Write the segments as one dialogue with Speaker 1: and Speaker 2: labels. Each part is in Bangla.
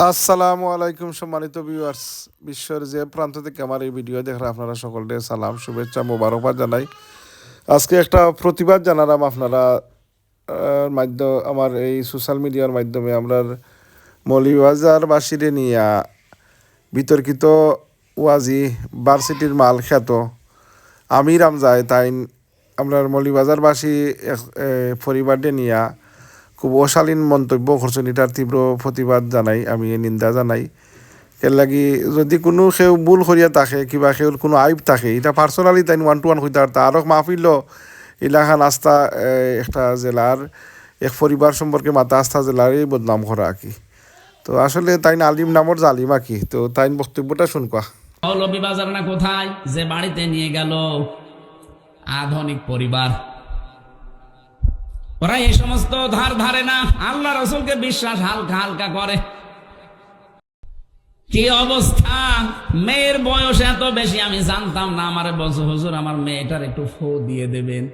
Speaker 1: আসসালামু আলাইকুম সম্মানিত ভিউয়ার্স, বিশ্বের যে প্রান্ত থেকে আমার এই ভিডিও দেখেন আপনারা সকলকে সালাম শুভেচ্ছা মোবারকবাদ জানাই। আজকে একটা প্রতিবাদ জানালাম আপনারা মাধ্যম আমার এই সোশ্যাল মিডিয়ার মাধ্যমে আমরা মৌলভীবাজারবাসীরে নিয়ে বিতর্কিত ওয়াজি ভার্সিটির মাল খ্যাত আমির আমজায় তাই আমরা মৌলভীবাজারবাসী পরিবারকে নিয়ে খুব অশালীন মন্তব্য করছেন। এটার তীব্র প্রতিবাদ জানাই, আমি নিন্দা জানাই। এর লাগি যদি কোনো সেও ভুল করিয়া থাকে কিবা সেওর কোনো আইব থাকে, এটা পার্সোনালি তাই 1-to-1 হইতে পারতা। আরও মাহফিল এলাকান আস্থা একটা জেলার এক পরিবার সম্পর্কে মাতা আস্থা জেলারই বদনাম করা আর কি। তো আসলে তাই আলিম নামর জালিম আর কি। তো তাই বক্তব্যটা শুনকা।
Speaker 2: মৌলভীবাজার না কোথায় যে বাড়িতে নিয়ে গেল আধুনিক পরিবার, ওরা এই সমস্ত ধার ধারে না, আল্লাহ রসুলকে বিশ্বাস হালকা হালকা করে। কি অবস্থা, মেয়ের বয়স এত বেশি আমি জানতাম না। আমার বছর হুজুর আমার মেয়েটার একটু ফো দিয়ে দেবেন।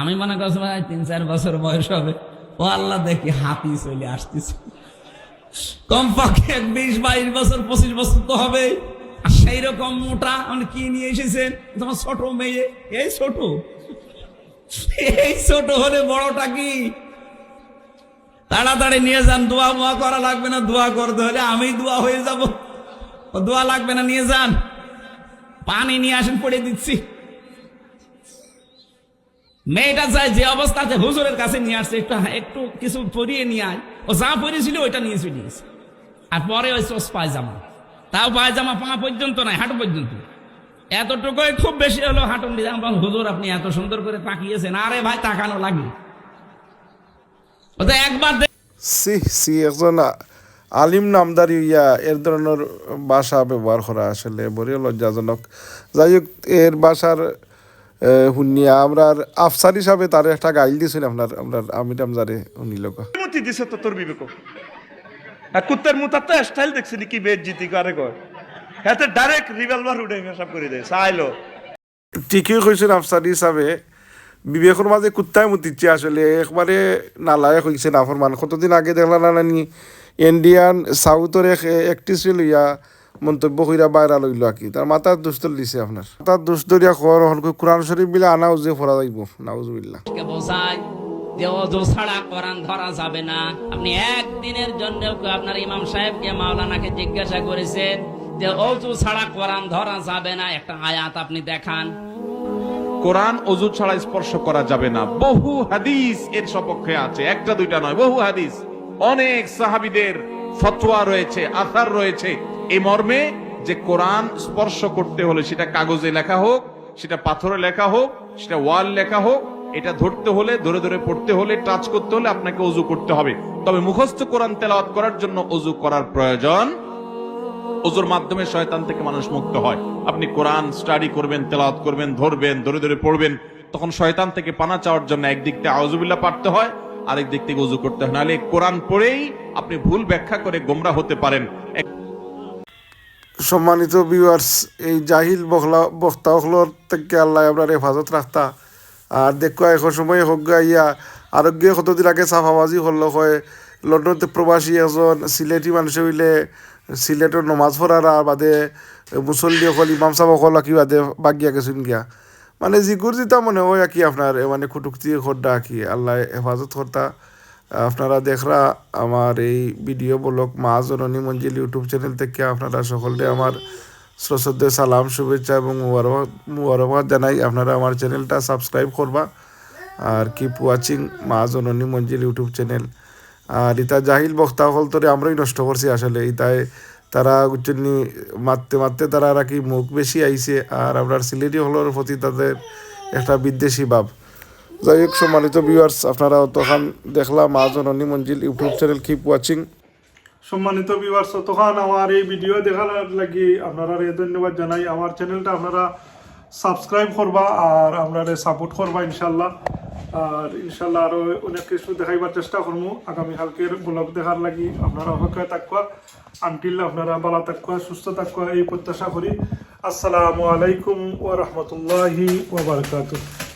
Speaker 2: আমি মনে করছি ভাই 3-4 বছর বয়স হবে। ও আল্লাহ দেখি হাতি চলে আসতেছে, কমপক্ষে 20-22 বছর 25 বছর তো হবে। আর সেই রকম মোটা আপনি কি নিয়ে এসেছেন? তোমার ছোট মেয়ে, এই ছোট হলে বড়টা কি? তাড়াতাড়ি নিয়ে যান, দোয়া মোয়া করা লাগবে না। দোয়া করতে হলে আমি দোয়া হয়ে যাব, দোয়া লাগবে না, নিয়ে যান। পানি নিয়ে আসেন, পড়ে দিচ্ছি। মেয়েটা চাই যে অবস্থাতে হুজুরের কাছে নিয়ে আসছে, একটু কিছু পরিয়ে নিয়ে আয়। ও যা পরিয়েছিল ওইটা নিয়ে চলে গেছে। আর পরে ওই পায়জামা, তাও পায়জামা পা পর্যন্ত নাই, হাঁটু পর্যন্ত। এতটুকুই খুব বেশি হলো হাঁটুন দিয়ে। হুজুর আপনি এত সুন্দর করে তাকিয়েছেন। আরে ভাই তাকানো লাগে, ওটা একবার
Speaker 1: একজন আলিম নামদারি ইয়া এর ধরনের ভাষা ব্যবহার করা আসলে বড় লজ্জাজনক। যাই হোক, এর ভাষার শুনিয়া আমরা আফসার হিসাবে তার একটা গাইল দিয়েছেন আপনার আমির আমজারে উনি লোক
Speaker 3: দিছে তো তোর বিবেক কুত্তের মুতার তো স্টাইল দেখছি কি বেজ্জিতি করে কয় হাতে ডাইরেক্ট রিভলভার উঠে মেশাপ করে দেয় চাইলো।
Speaker 1: ঠিকই কইছেন, আফসার হিসাবে বিবেকের মাঝে কুত্তায় মুতিচ্ছে আসলে একবারে নালায়ক হয়েছে না ফরমান। কতদিন আগে দেখলাম না নানি ইন্ডিয়ান সাউথের একট্রেস লইয়া মন্তব্য কইরা বাইরা লইল আর কি। তার মাথার দুস্তর দিছে আপনার মাথার দুস্তরিয়া খবর হলকে কোরআন শরীফ বিলে আনা উজে ফরা যাইব নাউজুবিল্লাহ।
Speaker 2: বোঝায় যে অজু ছাড়া কোরআন ধরা যাবে না। আপনি একদিনের জন্য আপনার ইমাম সাহেবকে মাওলানাকে জিজ্ঞাসা করেছেন যে অজু ছাড়া কোরআন ধরা যাবে না, একটা আয়াত আপনি দেখান।
Speaker 4: কোরআন অজু ছাড়া স্পর্শ করা যাবে না, বহু হাদিস এর সপক্ষে আছে, একটা দুইটা নয়, বহু হাদিস। অনেক সাহাবীদের ফতোয়া রয়েছে, আসার রয়েছে এই মর্মে যে কোরআন স্পর্শ করতে হলে সেটা কাগজে লেখা হোক, সেটা পাথরে লেখা হোক, সেটা ওয়াল লেখা হোক, এটা ধরতে হলে, ধরে ধরে পড়তে হলে, টাচ করতে হলে আপনাকে অজু করতে হবে। তবে মুখস্থ কোরআন তেলাওয়াত করার জন্য অজু করার প্রয়োজন। ওজুর মাধ্যমে শয়তান থেকে মানুষ মুক্ত হয়। আপনি কোরআন স্টাডি করবেন, তেলাওয়াত করবেন, ধরবেন, ধরে ধরে পড়বেন, তখন শয়তান থেকে পানা চাওয়ার জন্য একদিক থেকে আউযুবিল্লাহ পড়তে হয়, আরেক দিক থেকে ওযু করতে হয়। নাহলে কোরআন পড়েই আপনি ভুল ব্যাখ্যা করে গোমরা হতে পারেন।
Speaker 1: সম্মানিত ভিউয়ার্স, এই জাহিল বক্তা হলর থেকে আল্লাহ আপনার হেফাজত রাখতা। আর দেখো এখন সময় হোক ইয়া আরোগ্য কতদিন আগে সাফাবাজি হল হয় লন্ডনতে প্রবাসী একজন সিলেটি মানুষ হইলে সিলেটের নমাজ পড়ার বাদে মুসল্লি অকল ইমাম সাহেব অকল কি বাদে বাগিয়া গেছেন গিয়া, মানে জিগুর জিতা মনে হয় কি আপনার মানে কুটুক্তি খোদ্দা কি আল্লাহ হেফাজত কর্তা। আপনারা দেখরা আমার এই ভিডিও ব্লগ মা জননী মঞ্জিল ইউটিউব চ্যানেল থেকে আপনারা সকলকে আমার সশ্রদ্ধ সালাম শুভেচ্ছা এবং মুবারকবাদ জানাই। আপনারা আমার চ্যানেলটা সাবস্ক্রাইব করবা আর কিপ ওয়াচিং মা জননী মঞ্জিল ইউটিউব চ্যানেল। আর ইতা জাহিল বক্তা হল তোরে আমরাই নষ্ট করছি আসলে। ইতায় তারা উচ্চনি মারতে মারতে তারা আর কি মুখ বেশি আইছে, আর আপনার সিলেটি হলের প্রতি তাদের একটা বিদ্বেষী ভাব। যাই হোক সম্মানিত ভিউয়ার্স, আপনারা তখন দেখলাম মা জননী মঞ্জিল ইউটিউব চ্যানেল কিপ ওয়াচিং।
Speaker 5: সম্মানিত ভিউয়ার্স, তখন আমার এই ভিডিও দেখার লাগি আপনারা ধন্যবাদ জানাই। আমার চ্যানেলটা আপনারা সাবস্ক্রাইব করবা আর আপনারা সাপোর্ট করবা ইনশাল্লাহ। আর ইনশাল্লাহ আরও অনেক কিছু দেখাইবার চেষ্টা করবো আগামীকালকের ব্লগ দেখার লাগি। আপনারা অপেক্ষায় থাকুয়া, আনটিল আপনারা ভালো থাকুয়া, সুস্থ থাকুয়া এই প্রত্যাশা করি। আসসালামু আলাইকুম ওয়া রাহমাতুল্লাহি ওয়া বারাকাতুহু।